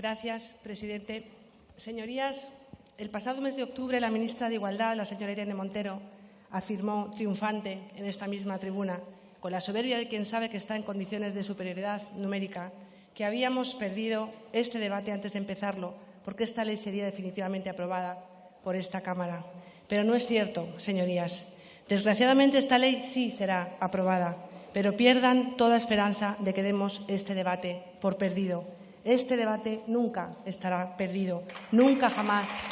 Gracias, presidente. Señorías, el pasado mes de octubre la ministra de Igualdad, la señora Irene Montero, afirmó triunfante en esta misma tribuna, con la soberbia de quien sabe que está en condiciones de superioridad numérica, que habíamos perdido este debate antes de empezarlo, porque esta ley sería definitivamente aprobada por esta Cámara. Pero no es cierto, señorías. Desgraciadamente, esta ley sí será aprobada, pero pierdan toda esperanza de que demos este debate por perdido. Este debate nunca estará perdido, nunca jamás.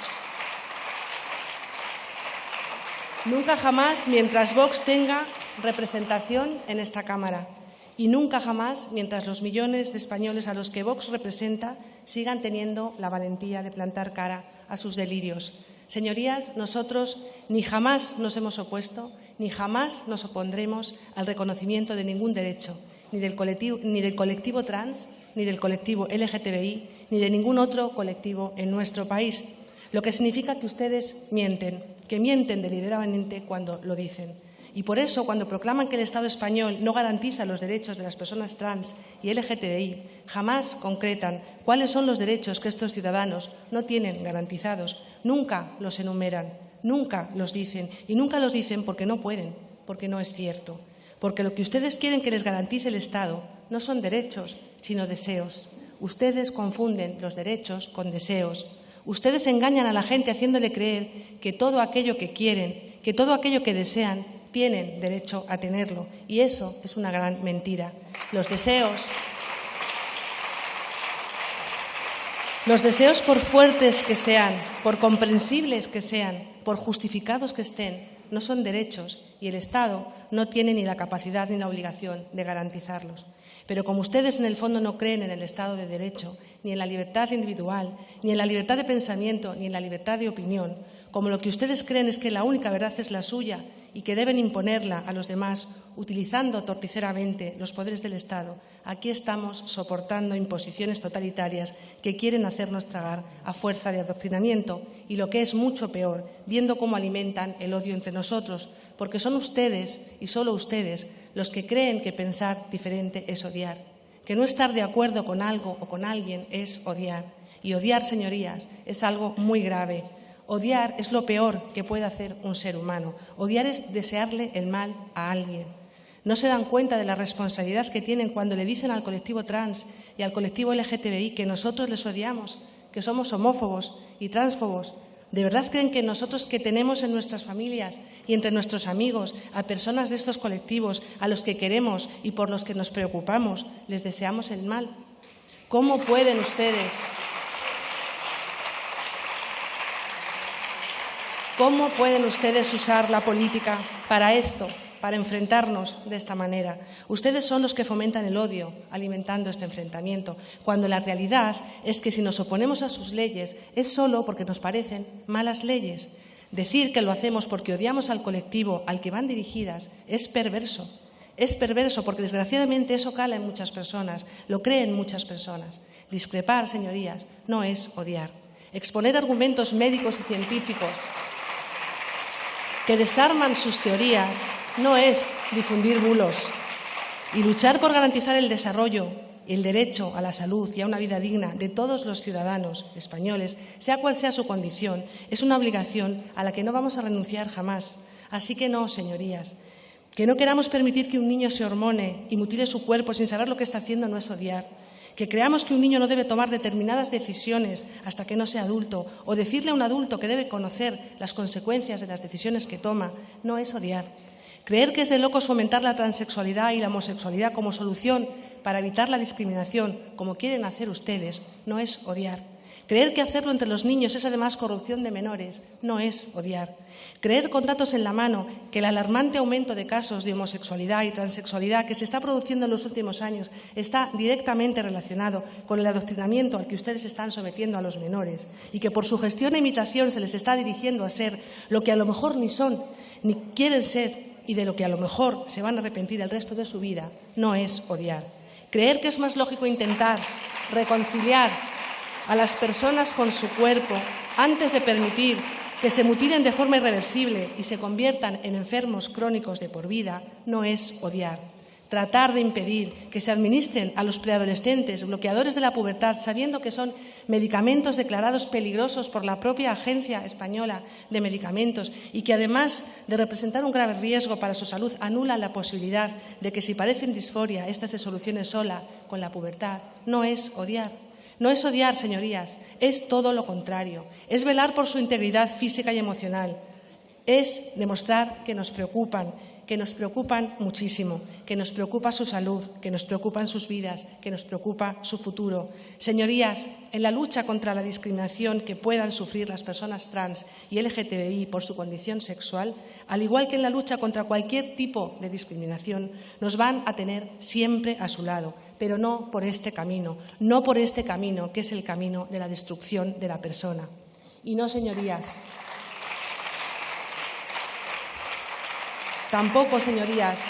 Nunca jamás mientras Vox tenga representación en esta Cámara y nunca jamás mientras los millones de españoles a los que Vox representa sigan teniendo la valentía de plantar cara a sus delirios. Señorías, nosotros ni jamás nos hemos opuesto ni jamás nos opondremos al reconocimiento de ningún derecho, ni del colectivo trans, ni del colectivo LGTBI, ni de ningún otro colectivo en nuestro país, lo que significa que ustedes mienten, que mienten deliberadamente cuando lo dicen. Y por eso, cuando proclaman que el Estado español no garantiza los derechos de las personas trans y LGTBI, jamás concretan cuáles son los derechos que estos ciudadanos no tienen garantizados, nunca los enumeran, nunca los dicen, y nunca los dicen porque no pueden, porque no es cierto. Porque lo que ustedes quieren que les garantice el Estado no son derechos, sino deseos. Ustedes confunden los derechos con deseos. Ustedes engañan a la gente haciéndole creer que todo aquello que quieren, que todo aquello que desean, tienen derecho a tenerlo. Y eso es una gran mentira. Los deseos, por fuertes que sean, por comprensibles que sean, por justificados que estén, no son derechos y el Estado no tiene ni la capacidad ni la obligación de garantizarlos. Pero como ustedes en el fondo no creen en el Estado de Derecho, ni en la libertad individual, ni en la libertad de pensamiento, ni en la libertad de opinión, como lo que ustedes creen es que la única verdad es la suya y que deben imponerla a los demás utilizando torticeramente los poderes del Estado, aquí estamos soportando imposiciones totalitarias que quieren hacernos tragar a fuerza de adoctrinamiento y, lo que es mucho peor, viendo cómo alimentan el odio entre nosotros, porque son ustedes y solo ustedes los que creen que pensar diferente es odiar, que no estar de acuerdo con algo o con alguien es odiar. Y odiar, señorías, es algo muy grave. Odiar es lo peor que puede hacer un ser humano. Odiar es desearle el mal a alguien. No se dan cuenta de la responsabilidad que tienen cuando le dicen al colectivo trans y al colectivo LGTBI que nosotros les odiamos, que somos homófobos y transfobos. ¿De verdad creen que nosotros, que tenemos en nuestras familias y entre nuestros amigos a personas de estos colectivos a los que queremos y por los que nos preocupamos, les deseamos el mal? ¿Cómo pueden ustedes usar la política para esto, para enfrentarnos de esta manera? Ustedes son los que fomentan el odio, alimentando este enfrentamiento, cuando la realidad es que si nos oponemos a sus leyes es solo porque nos parecen malas leyes. Decir que lo hacemos porque odiamos al colectivo al que van dirigidas es perverso. Es perverso porque, desgraciadamente, eso cala en muchas personas, lo creen muchas personas. Discrepar, señorías, no es odiar. Exponer argumentos médicos y científicos que desarman sus teorías no es difundir bulos. Y luchar por garantizar el desarrollo, el derecho a la salud y a una vida digna de todos los ciudadanos españoles, sea cual sea su condición, es una obligación a la que no vamos a renunciar jamás. Así que no, señorías, que no queramos permitir que un niño se hormone y mutile su cuerpo sin saber lo que está haciendo no es odiar. Que creamos que un niño no debe tomar determinadas decisiones hasta que no sea adulto, o decirle a un adulto que debe conocer las consecuencias de las decisiones que toma, no es odiar. Creer que es de locos fomentar la transexualidad y la homosexualidad como solución para evitar la discriminación, como quieren hacer ustedes, no es odiar. Creer que hacerlo entre los niños es además corrupción de menores, no es odiar. Creer con datos en la mano que el alarmante aumento de casos de homosexualidad y transexualidad que se está produciendo en los últimos años está directamente relacionado con el adoctrinamiento al que ustedes están sometiendo a los menores y que por su gestión e imitación se les está dirigiendo a ser lo que a lo mejor ni son ni quieren ser y de lo que a lo mejor se van a arrepentir el resto de su vida, no es odiar. Creer que es más lógico intentar reconciliar a las personas con su cuerpo antes de permitir que se mutilen de forma irreversible y se conviertan en enfermos crónicos de por vida, no es odiar. tratar de impedir que se administren a los preadolescentes bloqueadores de la pubertad, sabiendo que son medicamentos declarados peligrosos por la propia Agencia Española de Medicamentos y que, además de representar un grave riesgo para su salud, anulan la posibilidad de que, si padecen disforia, ésta se solucione sola con la pubertad, no es odiar. No es odiar, señorías, es todo lo contrario. Es velar por su integridad física y emocional. Es demostrar que nos preocupan muchísimo, que nos preocupa su salud, que nos preocupan sus vidas, que nos preocupa su futuro. Señorías, en la lucha contra la discriminación que puedan sufrir las personas trans y LGTBI por su condición sexual, al igual que en la lucha contra cualquier tipo de discriminación, nos van a tener siempre a su lado, pero no por este camino, que es el camino de la destrucción de la persona. Y no, señorías, tampoco, señorías,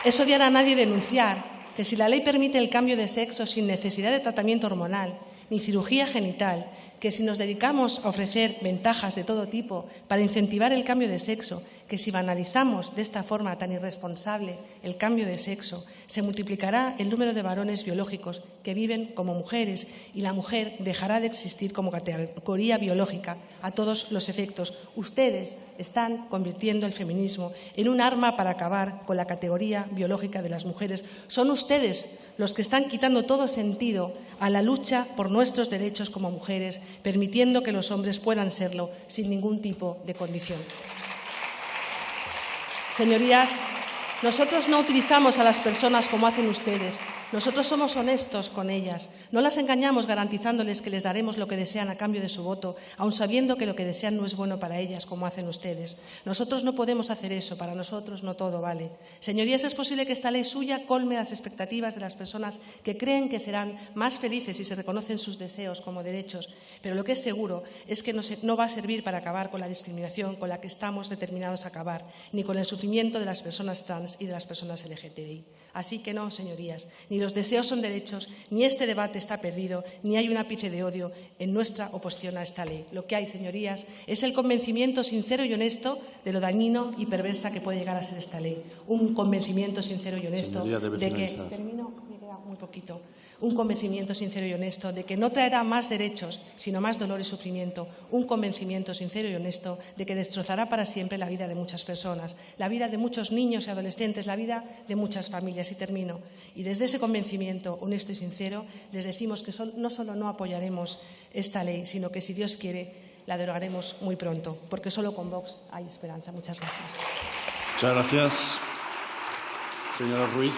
es odiar a nadie denunciar que si la ley permite el cambio de sexo sin necesidad de tratamiento hormonal ni cirugía genital, que si nos dedicamos a ofrecer ventajas de todo tipo para incentivar el cambio de sexo, que si banalizamos de esta forma tan irresponsable el cambio de sexo, se multiplicará el número de varones biológicos que viven como mujeres y la mujer dejará de existir como categoría biológica a todos los efectos. Ustedes están convirtiendo el feminismo en un arma para acabar con la categoría biológica de las mujeres. Son ustedes los que están quitando todo sentido a la lucha por nuestros derechos como mujeres, permitiendo que los hombres puedan serlo sin ningún tipo de condición. Señorías, nosotros no utilizamos a las personas como hacen ustedes. Nosotros somos honestos con ellas. No las engañamos garantizándoles que les daremos lo que desean a cambio de su voto, aun sabiendo que lo que desean no es bueno para ellas, como hacen ustedes. Nosotros no podemos hacer eso. Para nosotros no todo vale. Señorías, es posible que esta ley suya colme las expectativas de las personas que creen que serán más felices si se reconocen sus deseos como derechos. Pero lo que es seguro es que no va a servir para acabar con la discriminación con la que estamos determinados a acabar, ni con el sufrimiento de las personas trans y de las personas LGTBI. Así que no, señorías, ni los deseos son derechos, ni este debate está perdido, ni hay un ápice de odio en nuestra oposición a esta ley. Lo que hay, señorías, es el convencimiento sincero y honesto de lo dañino y perversa que puede llegar a ser esta ley. Un convencimiento sincero y honesto de que... Termino, me queda muy poquito. Un convencimiento sincero y honesto de que no traerá más derechos, sino más dolor y sufrimiento. Un convencimiento sincero y honesto de que destrozará para siempre la vida de muchas personas, la vida de muchos niños y adolescentes, la vida de muchas familias. Y termino. Y desde ese convencimiento honesto y sincero les decimos que no solo no apoyaremos esta ley, sino que, si Dios quiere, la derogaremos muy pronto, porque solo con Vox hay esperanza. Muchas gracias. Muchas gracias, señora Ruiz.